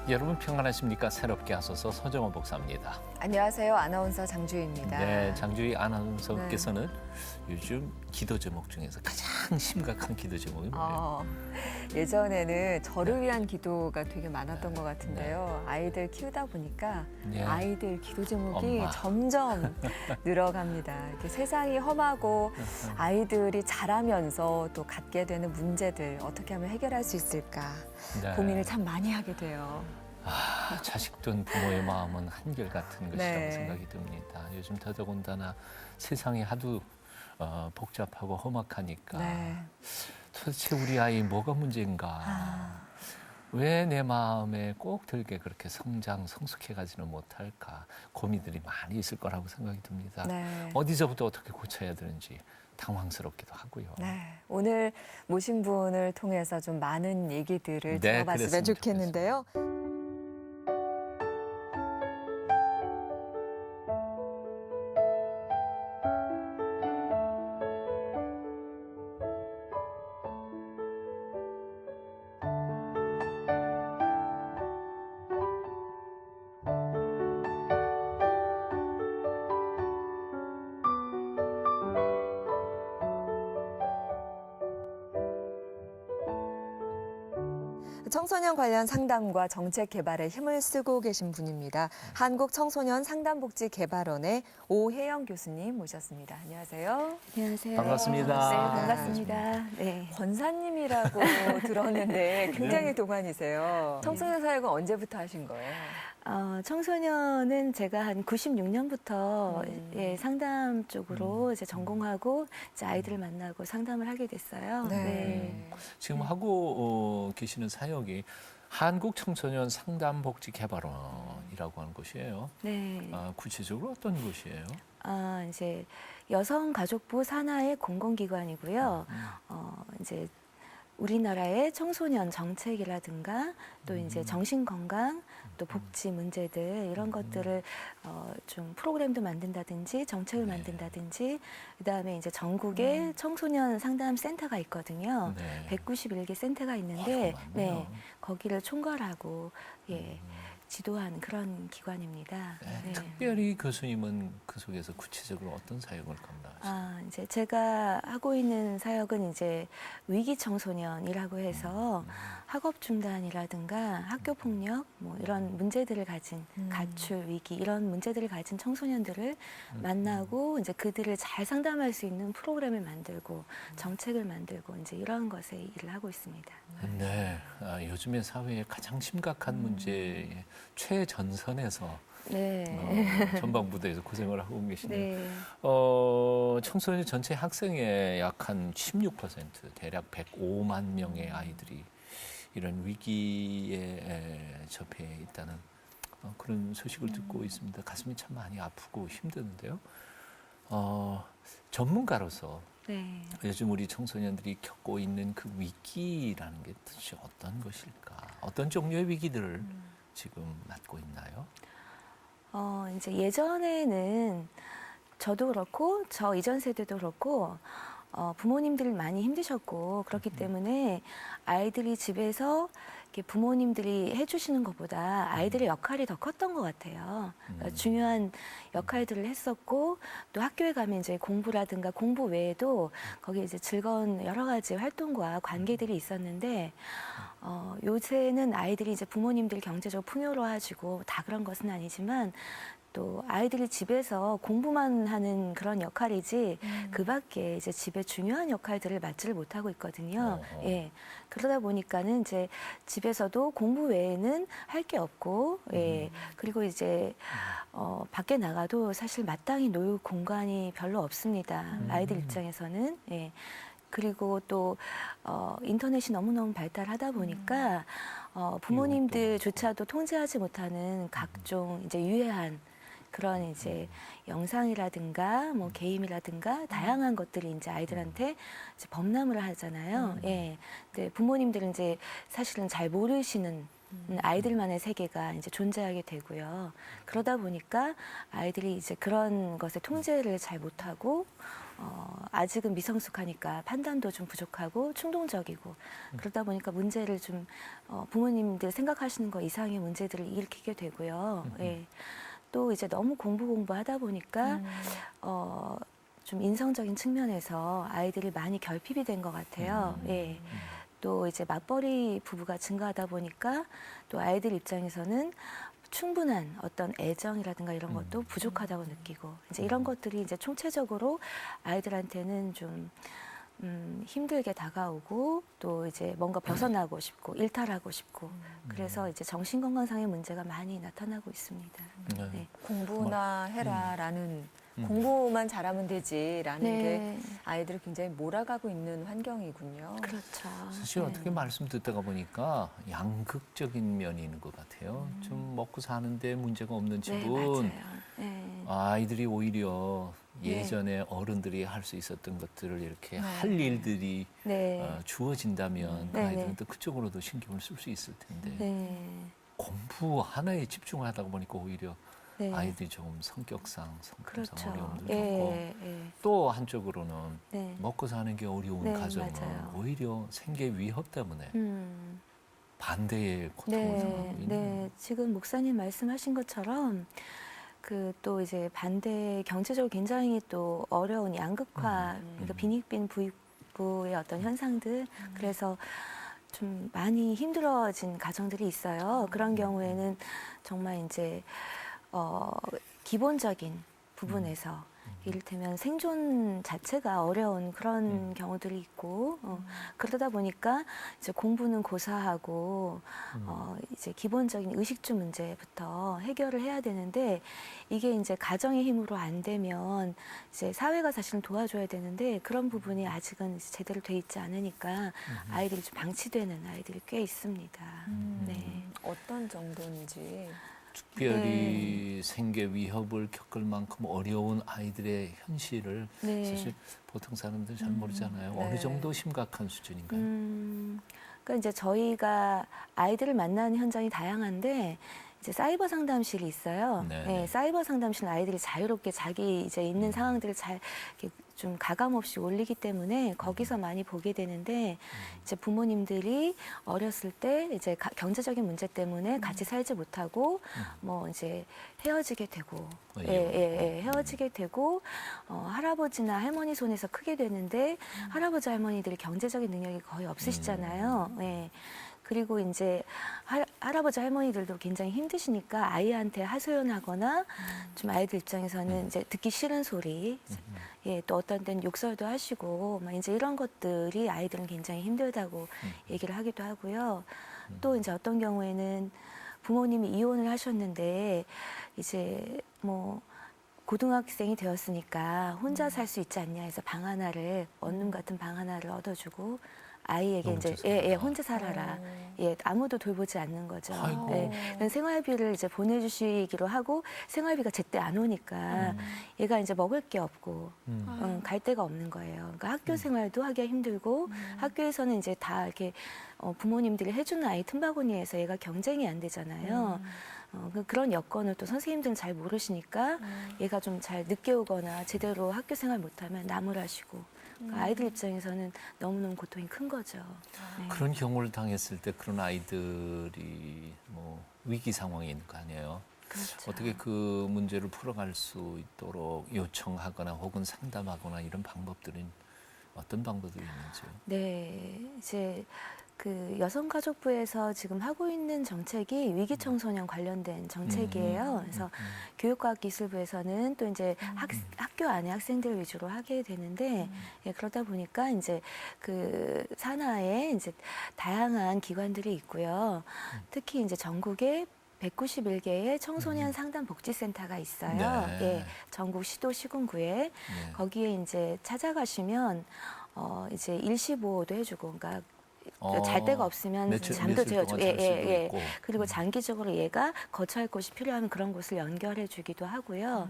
여러분 평안하십니까? 새롭게 하소서 서정호 목사입니다. 안녕하세요. 아나운서 장주희입니다. 네, 장주희 아나운서께서는 요즘 기도 제목 중에서 가장 심각한 기도 제목이 뭐예요? 예전에는 저를 위한 기도가 되게 많았던 것 같은데요. 아이들 키우다 보니까 아이들 기도 제목이 점점 늘어갑니다. 이렇게 세상이 험하고 아이들이 자라면서 또 갖게 되는 문제들 어떻게 하면 해결할 수 있을까 고민을 참 많이 하게 돼요. 자식 둔 부모의 마음은 한결같은 것이라고 생각이 듭니다. 요즘 더더군다나 세상이 하도 복잡하고 험악하니까 도대체 우리 아이 뭐가 문제인가? 왜 내 마음에 꼭 들게 그렇게 성숙해가지는 못할까? 고민들이 많이 있을 거라고 생각이 듭니다. 어디서부터 어떻게 고쳐야 되는지 당황스럽기도 하고요. 오늘 모신 분을 통해서 좀 많은 얘기들을 들어봤으면 좋겠는데요. 청소년 관련 상담과 정책 개발에 힘을 쓰고 계신 분입니다. 한국청소년상담복지개발원의 오혜영 교수님 모셨습니다. 안녕하세요. 안녕하세요. 반갑습니다. 네, 반갑습니다. 네. 권사님이라고 들었는데 굉장히 동안이세요. 청소년 사역은 언제부터 하신 거예요? 청소년은 제가 한 96년부터 상담 쪽으로 이제 전공하고 이제 아이들을 만나고 상담을 하게 됐어요. 지금 하고 계시는 사역이 한국청소년 상담복지개발원이라고 하는 곳이에요. 구체적으로 어떤 곳이에요? 이제 여성가족부 산하의 공공기관이고요. 이제 우리나라의 청소년 정책이라든가 또 이제 정신건강 또 복지 문제들 이런 것들을 좀 프로그램도 만든다든지 정책을 만든다든지 그다음에 이제 전국에 청소년 상담 센터가 있거든요. 191개 센터가 있는데 거기를 총괄하고 지도하는 그런 기관입니다. 특별히 교수님은 그 속에서 구체적으로 어떤 사역을 감당하시나요? 이제 제가 하고 있는 사역은 이제 위기 청소년이라고 해서 학업 중단이라든가 학교 폭력 뭐 이런 문제들을 가진 가출 위기 이런 문제들을 가진 청소년들을 만나고 이제 그들을 잘 상담할 수 있는 프로그램을 만들고 정책을 만들고 이제 이런 것에 일을 하고 있습니다. 요즘의 사회의 가장 심각한 문제의 최전선에서 전방부대에서 고생을 하고 계시네요. 청소년 전체 학생의 약 한 16%, 대략 105만 명의 아이들이 이런 위기에 접해 있다는 그런 소식을 듣고 있습니다. 가슴이 참 많이 아프고 힘드는데요. 전문가로서 요즘 우리 청소년들이 겪고 있는 그 위기라는 게 도대체 어떤 것일까? 어떤 종류의 위기들을 지금 맞고 있나요? 이제 예전에는 저도 그렇고 저 이전 세대도 그렇고 부모님들 많이 힘드셨고 그렇기 때문에 아이들이 집에서 이렇게 부모님들이 해주시는 것보다 아이들의 역할이 더 컸던 것 같아요. 그러니까 중요한 역할들을 했었고 또 학교에 가면 이제 공부라든가 공부 외에도 거기에 이제 즐거운 여러 가지 활동과 관계들이 있었는데 요새는 아이들이 이제 부모님들이 경제적으로 풍요로워지고 다 그런 것은 아니지만 또 아이들이 집에서 공부만 하는 그런 역할이지 그 밖에 이제 집에 중요한 역할들을 맡지를 못하고 있거든요. 그러다 보니까는 이제 집에서도 공부 외에는 할 게 없고, 그리고 이제 밖에 나가도 사실 마땅히 놀 공간이 별로 없습니다. 아이들 입장에서는. 그리고 또 인터넷이 너무너무 발달하다 보니까 부모님들조차도 통제하지 못하는 각종 이제 유해한 그런 이제 영상이라든가 뭐 게임이라든가 다양한 것들이 이제 아이들한테 이제 범람을 하잖아요. 근데 부모님들은 이제 사실은 잘 모르시는 아이들만의 세계가 이제 존재하게 되고요. 그러다 보니까 아이들이 이제 그런 것에 통제를 잘 못하고 아직은 미성숙하니까 판단도 좀 부족하고 충동적이고 그러다 보니까 문제를 좀 부모님들 생각하시는 거 이상의 문제들을 일으키게 되고요. 예. 또 이제 너무 공부하다 보니까 좀 인성적인 측면에서 아이들이 많이 결핍이 된 것 같아요. 예. 또 이제 맞벌이 부부가 증가하다 보니까 또 아이들 입장에서는 충분한 어떤 애정이라든가 이런 것도 부족하다고 느끼고 이제 이런 것들이 이제 총체적으로 아이들한테는 좀 힘들게 다가오고 또 이제 뭔가 벗어나고 싶고 일탈하고 싶고 그래서 이제 정신건강상의 문제가 많이 나타나고 있습니다. 네. 공부나 해라라는 공부만 잘하면 되지라는 네. 게 아이들을 굉장히 몰아가고 있는 환경이군요. 그렇죠. 사실 네. 어떻게 말씀 듣다가 보니까 양극적인 면이 있는 것 같아요. 좀 먹고 사는데 문제가 없는 네, 집은 맞아요. 네. 아이들이 오히려 예전에 어른들이 할 수 있었던 것들을 이렇게 할 일들이 네. 주어진다면 네, 아이들은 네. 또 그쪽으로도 신경을 쓸 수 있을 텐데 네. 공부 하나에 집중하다 보니까 오히려 네. 아이들이 조금 성격상, 성품상 그렇죠. 어려움도 예, 겪고 예. 또 한쪽으로는 네. 먹고 사는 게 어려운 네, 가정은 맞아요. 오히려 생계 위협 때문에 음. 반대의 고통을 당하고 네, 있는. 네. 지금 목사님 말씀하신 것처럼 그 또 이제 반대 경제적으로 굉장히 또 어려운 양극화, 그러니까 빈익빈 부익부의 어떤 현상들, 그래서 좀 많이 힘들어진 가정들이 있어요. 그런 경우에는 정말 이제 기본적인 부분에서 이를테면 생존 자체가 어려운 그런 경우들이 있고 그러다 보니까 이제 공부는 고사하고 이제 기본적인 의식주 문제부터 해결을 해야 되는데 이게 이제 가정의 힘으로 안 되면 이제 사회가 사실은 도와줘야 되는데 그런 부분이 아직은 제대로 돼 있지 않으니까 아이들이 좀 방치되는 아이들이 꽤 있습니다. 네. 어떤 정도인지. 특별히 생계 위협을 겪을 만큼 어려운 아이들의 현실을 네. 사실 보통 사람들 잘 모르잖아요. 네. 어느 정도 심각한 수준인가요? 그러니까 이제 저희가 아이들을 만나는 현장이 다양한데 이제 사이버 상담실이 있어요. 네, 네, 네. 사이버 상담실은 아이들이 자유롭게 자기 이제 있는 상황들을 잘 이렇게 좀 가감 없이 올리기 때문에 거기서 많이 보게 되는데 이제 부모님들이 어렸을 때 이제 경제적인 문제 때문에 같이 살지 못하고 뭐 이제 헤어지게 되고 헤어지게 되고 할아버지나 할머니 손에서 크게 되는데 할아버지 할머니들이 경제적인 능력이 거의 없으시잖아요. 예. 그리고 이제 할아버지 할머니들도 굉장히 힘드시니까 아이한테 하소연하거나 좀 아이들 입장에서는 이제 듣기 싫은 소리, 예, 또 어떤 때는 욕설도 하시고 막 이제 이런 것들이 아이들은 굉장히 힘들다고 얘기를 하기도 하고요. 또 이제 어떤 경우에는 부모님이 이혼을 하셨는데 이제 뭐 고등학생이 되었으니까 혼자 살 수 있지 않냐 해서 방 하나를 원룸 같은 방 하나를 얻어주고 아이에게 이제 혼자 살아라. 예, 아무도 돌보지 않는 거죠. 아이고. 예, 생활비를 이제 보내주시기로 하고 생활비가 제때 안 오니까 얘가 이제 먹을 게 없고 갈 데가 없는 거예요. 그러니까 학교 생활도 하기가 힘들고 학교에서는 이제 다 이렇게 부모님들이 해주는 아이 틈바구니에서 얘가 경쟁이 안 되잖아요. 그런 여건을 또 선생님들은 잘 모르시니까 얘가 좀 잘 늦게 오거나 제대로 학교 생활 못하면 나무라시고 그러니까 아이들 입장에서는 너무너무 고통이 큰 거죠. 네. 그런 경우를 당했을 때 그런 아이들이 뭐 위기 상황에 있는 거 아니에요? 그렇죠. 어떻게 그 문제를 풀어갈 수 있도록 요청하거나 혹은 상담하거나 이런 방법들은 어떤 방법들이 있는지요? 네, 이제 그 여성가족부에서 지금 하고 있는 정책이 위기청소년 관련된 정책이에요. 그래서 교육과학기술부에서는 또 이제 학교 안에 학생들 위주로 하게 되는데 예, 그러다 보니까 이제 그 산하에 이제 다양한 기관들이 있고요. 특히 이제 전국에 191개의 청소년 상담 복지센터가 있어요. 네. 예, 전국 시도 시군구에 네. 거기에 이제 찾아가시면 이제 일시보호도 해주고, 그러니까 잘 데가 없으면 잠도 재워주고, 그리고 장기적으로 얘가 거처할 곳이 필요하면 그런 곳을 연결해주기도 하고요.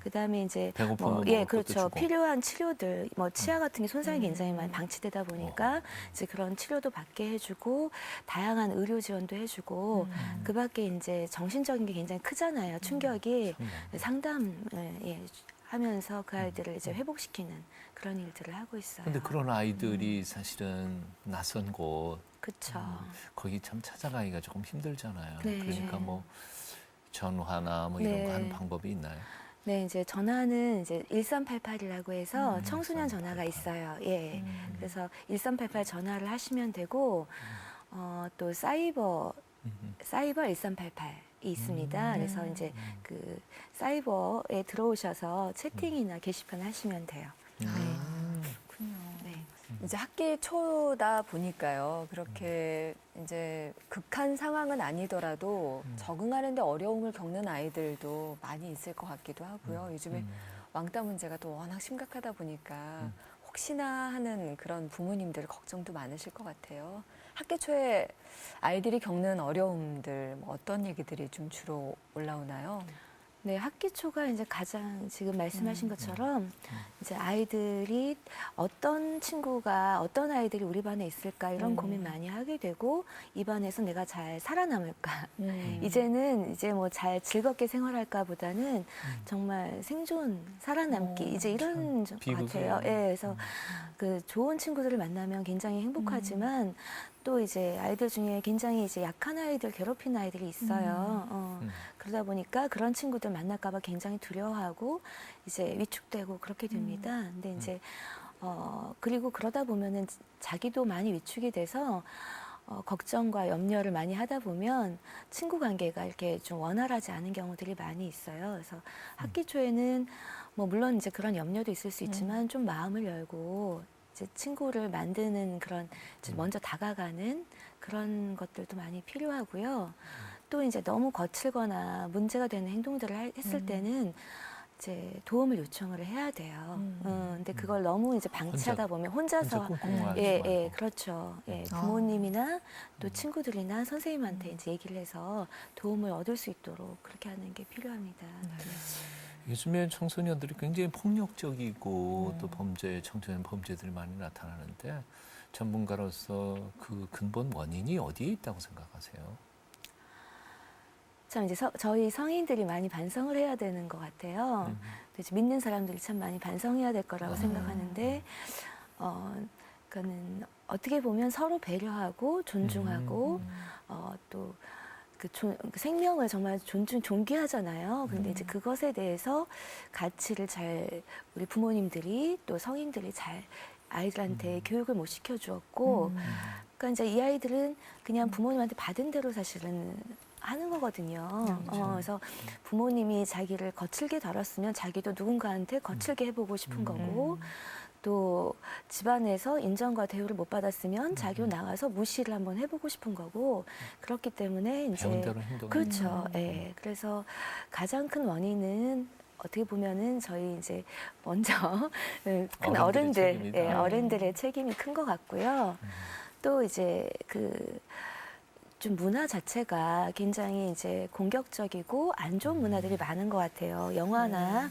그다음에 이제 배고프면 예, 먹을 것도 그렇죠. 주고. 필요한 치료들, 뭐 치아 같은 게 손상이 굉장히 많이 방치되다 보니까 이제 그런 치료도 받게 해주고 다양한 의료 지원도 해주고 그밖에 이제 정신적인 게 굉장히 크잖아요. 충격이 상담 하면서 그 아이들을 이제 회복시키는 그런 일들을 하고 있어요. 근데 그런 아이들이 사실은 낯선 곳, 그렇죠. 거기 참 찾아가기가 조금 힘들잖아요. 네. 그러니까 뭐 전화나 뭐 이런 네. 거 하는 방법이 있나요? 네, 이제 전화는 이제 1388이라고 해서 청소년 1388. 전화가 있어요. 예. 그래서 1388 전화를 하시면 되고 또 사이버 1388이 있습니다. 그래서 이제 그 사이버에 들어오셔서 채팅이나 게시판 하시면 돼요. 그렇군요. 네. 이제 학기 초다 보니까요. 그렇게 이제 극한 상황은 아니더라도 적응하는데 어려움을 겪는 아이들도 많이 있을 것 같기도 하고요. 요즘에 왕따 문제가 또 워낙 심각하다 보니까 혹시나 하는 그런 부모님들 걱정도 많으실 것 같아요. 학기 초에 아이들이 겪는 어려움들 뭐 어떤 얘기들이 좀 주로 올라오나요? 네, 학기 초가 이제 가장 지금 말씀하신 것처럼 이제 아이들이 어떤 친구가 어떤 아이들이 우리 반에 있을까 이런 고민 많이 하게 되고 이 반에서 내가 잘 살아남을까 이제는 이제 뭐 잘 즐겁게 생활할까보다는 정말 생존 살아남기 이제 이런 것 같아요. 예, 그래서 그 좋은 친구들을 만나면 굉장히 행복하지만 또 이제 아이들 중에 굉장히 이제 약한 아이들, 괴롭히는 아이들이 있어요. 그러다 보니까 그런 친구들 만날까봐 굉장히 두려워하고 이제 위축되고 그렇게 됩니다. 근데 이제 그리고 그러다 보면은 자기도 많이 위축이 돼서 걱정과 염려를 많이 하다 보면 친구 관계가 이렇게 좀 원활하지 않은 경우들이 많이 있어요. 그래서 학기 초에는 뭐 물론 이제 그런 염려도 있을 수 있지만 좀 마음을 열고 이제 친구를 만드는 그런 이제 먼저 다가가는 그런 것들도 많이 필요하고요. 또 이제 너무 거칠거나 문제가 되는 행동들을 했을 때는 이제 도움을 요청을 해야 돼요. 근데 그걸 너무 이제 방치하다 보면 혼자서 꽁꽁 하지 예, 말고. 예, 그렇죠. 예, 부모님이나 또 친구들이나 선생님한테 이제 얘기를 해서 도움을 얻을 수 있도록 그렇게 하는 게 필요합니다. 요즘에 청소년들이 굉장히 폭력적이고 또 청소년 범죄들이 많이 나타나는데 전문가로서 그 근본 원인이 어디에 있다고 생각하세요? 참 이제 저희 성인들이 많이 반성을 해야 되는 것 같아요. 이제 믿는 사람들이 참 많이 반성해야 될 거라고 생각하는데, 그러니까는 어떻게 보면 서로 배려하고 존중하고 또 그 생명을 정말 존귀하잖아요. 근데 이제 그것에 대해서 가치를 잘 우리 부모님들이 또 성인들이 잘 아이들한테 교육을 못 시켜주었고, 그러니까 이제 이 아이들은 그냥 부모님한테 받은 대로 사실은 하는 거거든요. 그래서 부모님이 자기를 거칠게 다뤘으면 자기도 누군가한테 거칠게 해보고 싶은 거고, 또 집안에서 인정과 대우를 못 받았으면 자기도 나가서 무시를 한번 해보고 싶은 거고, 그렇기 때문에 이제 배운 대로 행동. 그렇죠. 예. 그래서 가장 큰 원인은 어떻게 보면은 저희 이제 먼저 큰 어른들, 책임이다. 예, 어른들의 책임이 큰 것 같고요. 또 이제 좀 문화 자체가 굉장히 이제 공격적이고 안 좋은 문화들이 많은 것 같아요. 영화나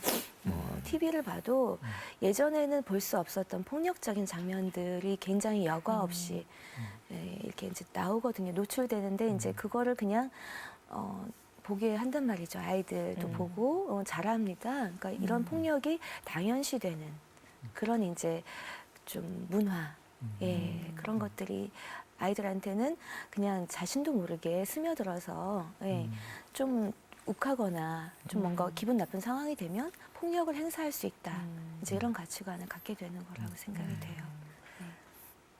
TV를 봐도 예전에는 볼 수 없었던 폭력적인 장면들이 굉장히 여과 없이 이렇게 이제 나오거든요. 노출되는데 이제 그거를 그냥 보게 한단 말이죠. 아이들도 보고 자랍니다. 그러니까 이런 폭력이 당연시되는 그런 이제 좀 문화, 예, 그런 것들이 아이들한테는 그냥 자신도 모르게 스며들어서 예, 좀 욱하거나 좀 뭔가 기분 나쁜 상황이 되면 폭력을 행사할 수 있다. 이제 이런 가치관을 갖게 되는 거라고 생각이 돼요.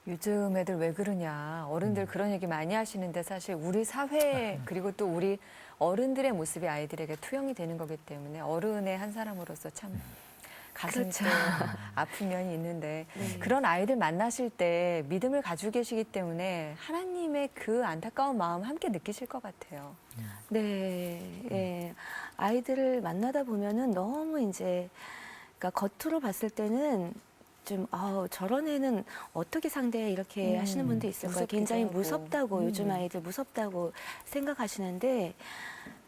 요즘 애들 왜 그러냐. 어른들 그런 얘기 많이 하시는데 사실 우리 사회 그리고 또 우리 어른들의 모습이 아이들에게 투영이 되는 거기 때문에 어른의 한 사람으로서 참 가슴이 그렇죠. 또 아픈 면이 있는데 그런 아이들 만나실 때 믿음을 가지고 계시기 때문에 하나님의 그 안타까운 마음 함께 느끼실 것 같아요. 네, 예. 아이들을 만나다 보면은 너무 이제, 그러니까 겉으로 봤을 때는 좀, 저런 애는 어떻게 상대해 이렇게 하시는 분도 있을 거예요. 무섭기도 굉장히 하고. 무섭다고, 요즘 아이들 무섭다고 생각하시는데,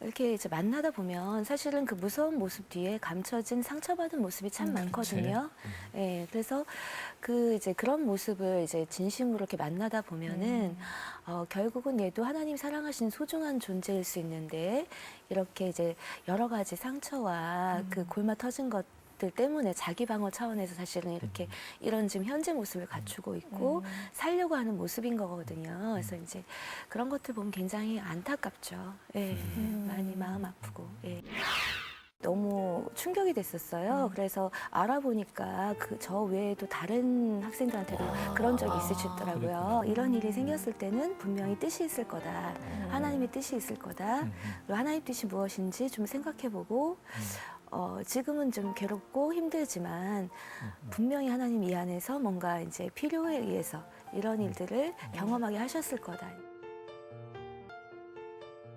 이렇게 이제 만나다 보면 사실은 그 무서운 모습 뒤에 감춰진 상처받은 모습이 참 많거든요. 예, 그래서 이제 그런 모습을 이제 진심으로 이렇게 만나다 보면은, 결국은 얘도 하나님 사랑하신 소중한 존재일 수 있는데, 이렇게 이제 여러 가지 상처와 그 골마 터진 것 것들 때문에 자기 방어 차원에서 사실은 이렇게 이런 지금 현재 모습을 갖추고 있고 살려고 하는 모습인 거거든요. 그래서 이제 그런 것들 보면 굉장히 안타깝죠. 예, 많이 마음 아프고. 예. 너무 충격이 됐었어요. 그래서 알아보니까 저 외에도 다른 학생들한테도 그런 적이 있으시더라고요. 그렇구나. 이런 일이 생겼을 때는 분명히 뜻이 있을 거다. 하나님의 뜻이 있을 거다. 그리고 하나님의 뜻이 무엇인지 좀 생각해보고 지금은 좀 괴롭고 힘들지만 분명히 하나님 이 안에서 뭔가 이제 필요에 의해서 이런 일들을 경험하게 하셨을 거다.